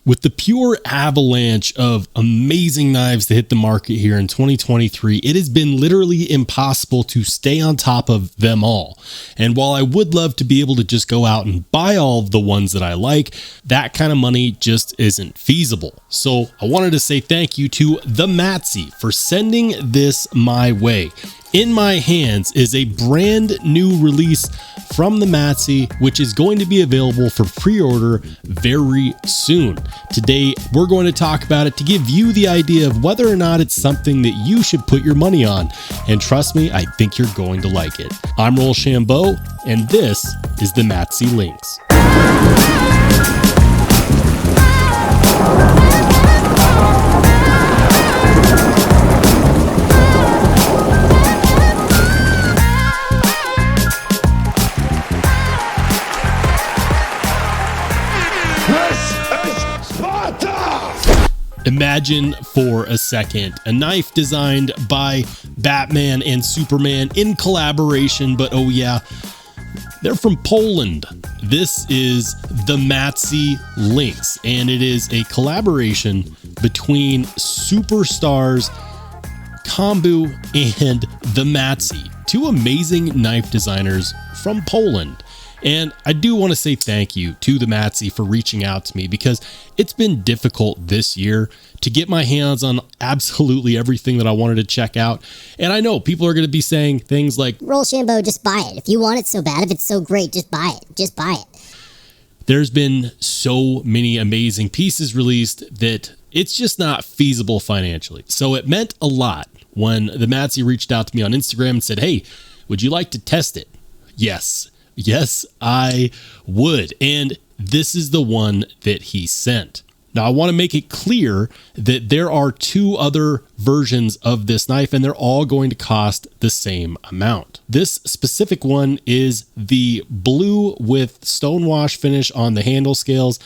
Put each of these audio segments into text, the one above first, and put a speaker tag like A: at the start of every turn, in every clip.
A: With the pure avalanche of amazing knives to hit the market here in 2023, it has been literally impossible to stay on top of them all. And while I would love to be able to just go out and buy all of the ones that I like, that kind of money just isn't feasible. So I wanted to say thank you to the Matsey for sending this my way. In my hands is a brand new release from the Matsey, which is going to be available for pre-order very soon. Today, we're going to talk about it to give you the idea of whether or not it's something that you should put your money on. And trust me, I think you're going to like it. I'm Rollshambo, and this is the Matsey Lynx. Imagine for a second a knife designed by Batman and Superman in collaboration, but oh yeah, they're from Poland. This is the Matsey Lynx, and it is a collaboration between superstars Kombu and the Matsey, two amazing knife designers from Poland. And I do want to say thank you to the Matsey for reaching out to me, because it's been difficult this year to get my hands on absolutely everything that I wanted to check out. And I know people are going to be saying things like,
B: Rollshambo, just buy it. If you want it so bad, if it's so great, just buy it. Just buy it.
A: There's been so many amazing pieces released that it's just not feasible financially. So it meant a lot when the Matsey reached out to me on Instagram and said, hey, would you like to test it? Yes, I would. And this is the one that he sent. Now, I want to make it clear that there are two other versions of this knife, and they're all going to cost the same amount. This specific one is the blue with stonewash finish on the handle scales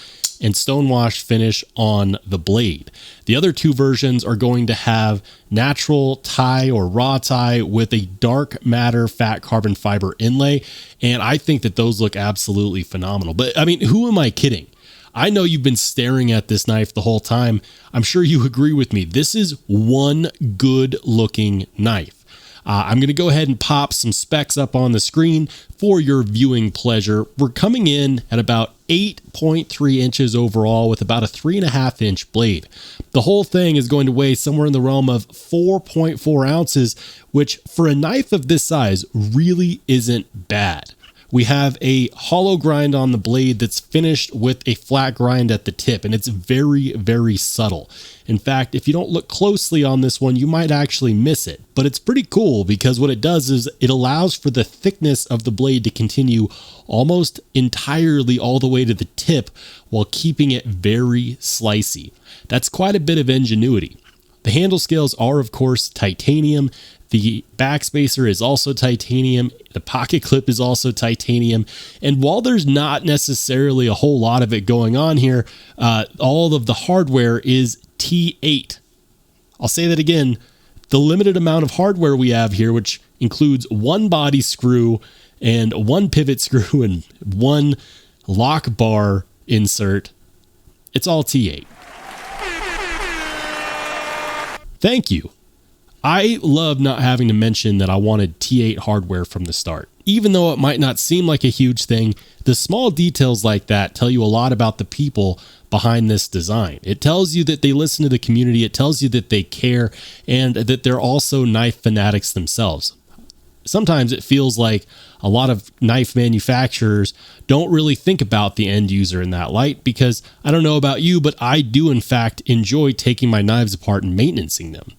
A: and stonewash finish on the blade. The other two versions are going to have natural tie or raw tie with a dark matter fat carbon fiber inlay. And I think that those look absolutely phenomenal. But I mean, who am I kidding? I know you've been staring at this knife the whole time. I'm sure you agree with me. This is one good looking knife. I'm going to go ahead and pop some specs up on the screen for your viewing pleasure. We're coming in at about 8.3 inches overall with about a 3.5 inch blade. The whole thing is going to weigh somewhere in the realm of 4.4 ounces, which for a knife of this size really isn't bad. We have a hollow grind on the blade that's finished with a flat grind at the tip, and it's very, very subtle. In fact, if you don't look closely on this one, you might actually miss it. But it's pretty cool because what it does is it allows for the thickness of the blade to continue almost entirely all the way to the tip while keeping it very slicey. That's quite a bit of ingenuity. The handle scales are, of course, titanium. The backspacer is also titanium. The pocket clip is also titanium. And while there's not necessarily a whole lot of it going on here, all of the hardware is T8. I'll say that again. The limited amount of hardware we have here, which includes one body screw and one pivot screw and one lock bar insert, it's all T8. Thank you. I love not having to mention that I wanted T8 hardware from the start. Even though it might not seem like a huge thing, the small details like that tell you a lot about the people behind this design. It tells you that they listen to the community, it tells you that they care, and that they're also knife fanatics themselves. Sometimes it feels like a lot of knife manufacturers don't really think about the end user in that light, because I don't know about you, but I do in fact enjoy taking my knives apart and maintaining them.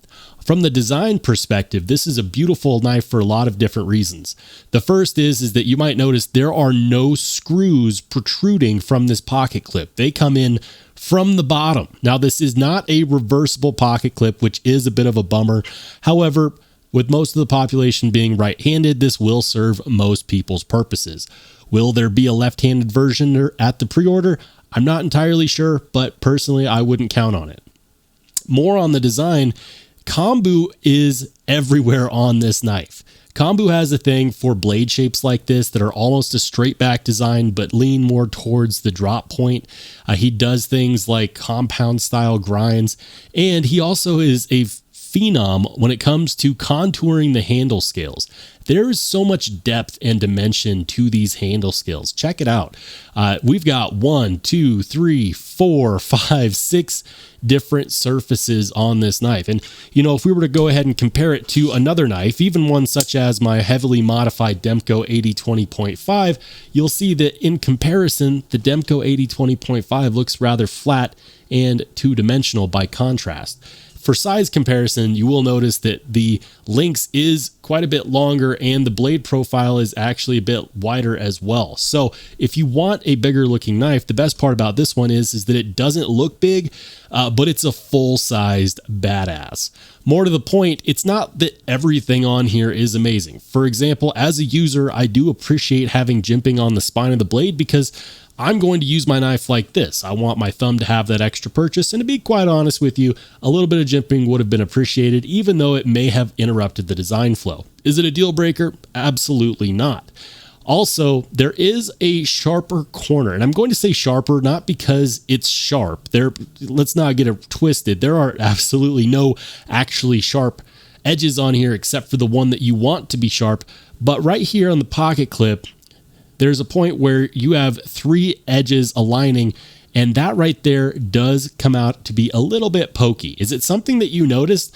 A: From the design perspective, this is a beautiful knife for a lot of different reasons. The first is that you might notice there are no screws protruding from this pocket clip. They come in from the bottom. Now, this is not a reversible pocket clip, which is a bit of a bummer. However, with most of the population being right-handed, this will serve most people's purposes. Will there be a left-handed version at the pre-order? I'm not entirely sure, but personally, I wouldn't count on it. More on the design. Kombu is everywhere on this knife. Kombu has a thing for blade shapes like this that are almost a straight back design but lean more towards the drop point. He does things like compound style grinds, and he also is a phenom when it comes to contouring the handle scales. There is so much depth and dimension to these handle scales. Check it out. We've got 1, 2, 3, 4, 5, 6 different surfaces on this knife. And, you know, if we were to go ahead and compare it to another knife, even one such as my heavily modified Demko 8020.5, you'll see that in comparison, the Demko 8020.5 looks rather flat and two-dimensional by contrast. For size comparison, you will notice that the Lynx is quite a bit longer and the blade profile is actually a bit wider as well. So if you want a bigger looking knife, the best part about this one is that it doesn't look big, but it's a full-sized badass. More to the point, it's not that everything on here is amazing. For example, as a user, I do appreciate having jimping on the spine of the blade because I'm going to use my knife like this. I want my thumb to have that extra purchase, and to be quite honest with you, a little bit of jimping would have been appreciated, even though it may have interrupted the design flow. Is it a deal breaker? Absolutely not. Also, there is a sharper corner, and I'm going to say sharper not because it's sharp. Let's not get it twisted. There are absolutely no actually sharp edges on here except for the one that you want to be sharp, but right here on the pocket clip, there's a point where you have 3 edges aligning, and that right there does come out to be a little bit pokey. Is it something that you noticed?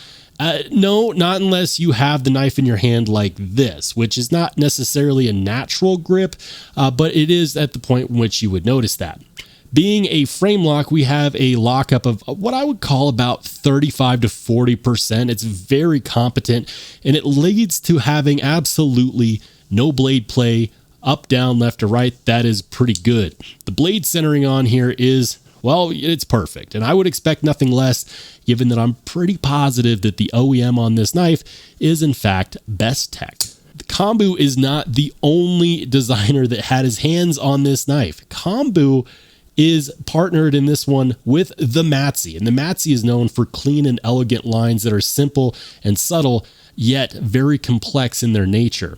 A: No, not unless you have the knife in your hand like this, which is not necessarily a natural grip, but it is at the point in which you would notice that. Being a frame lock, we have a lockup of what I would call about 35 to 40%. It's very competent, and it leads to having absolutely no blade play, up, down, left, or right. That is pretty good. The blade centering on here is, well, it's perfect. And I would expect nothing less, given that I'm pretty positive that the OEM on this knife is in fact Bestech. Kombu is not the only designer that had his hands on this knife. Kombu is partnered in this one with the Matsey, and the Matsey is known for clean and elegant lines that are simple and subtle, yet very complex in their nature.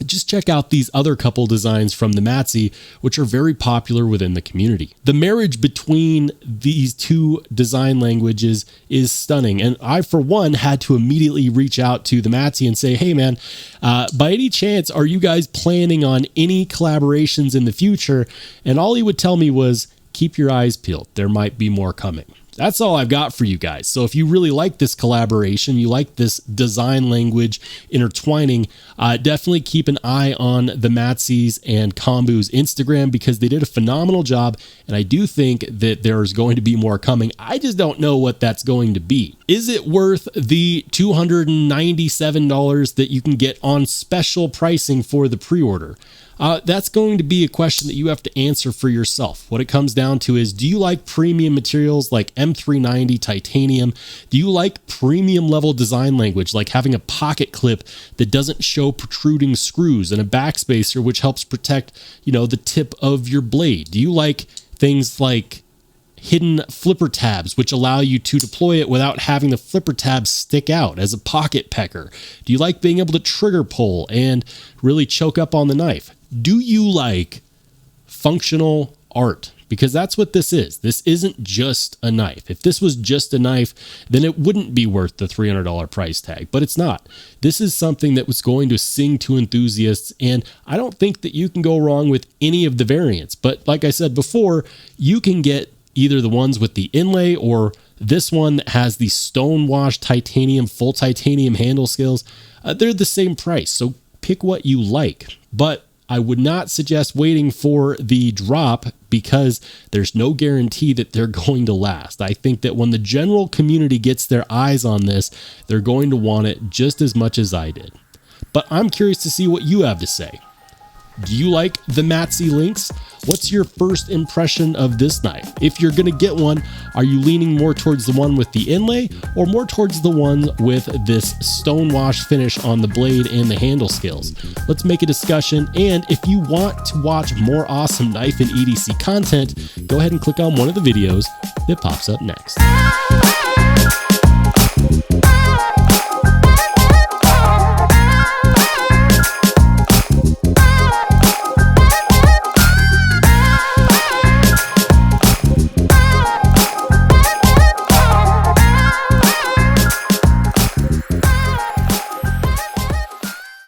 A: Just check out these other couple designs from the Matsey, which are very popular within the community. The marriage between these two design languages is stunning, and I, for one, had to immediately reach out to the Matsey and say, hey man, by any chance, are you guys planning on any collaborations in the future? And all he would tell me was, keep your eyes peeled. There might be more coming. That's all I've got for you guys. So if you really like this collaboration, you like this design language intertwining, definitely keep an eye on the Matsey's and Kombu's Instagram because they did a phenomenal job. And I do think that there's going to be more coming. I just don't know what that's going to be. Is it worth the $297 that you can get on special pricing for the pre-order? That's going to be a question that you have to answer for yourself. What it comes down to is, do you like premium materials like M390 titanium? Do you like premium level design language like having a pocket clip that doesn't show protruding screws and a backspacer which helps protect, the tip of your blade? Do you like things like hidden flipper tabs which allow you to deploy it without having the flipper tabs stick out as a pocket pecker? Do you like being able to trigger pull and really choke up on the knife? Do you like functional art? Because that's what this is. This isn't just a knife. If this was just a knife, then it wouldn't be worth the $300 price tag, but it's not. This is something that was going to sing to enthusiasts, and I don't think that you can go wrong with any of the variants. But like I said before, you can get either the ones with the inlay or this one that has the stonewashed titanium, full titanium handle scales. They're the same price, so pick what you like. But I would not suggest waiting for the drop because there's no guarantee that they're going to last. I think that when the general community gets their eyes on this, they're going to want it just as much as I did. But I'm curious to see what you have to say. Do you like the Matsey Lynx? What's your first impression of this knife? If you're going to get one, are you leaning more towards the one with the inlay or more towards the one with this stonewash finish on the blade and the handle scales? Let's make a discussion. And if you want to watch more awesome knife and EDC content, go ahead and click on one of the videos that pops up next.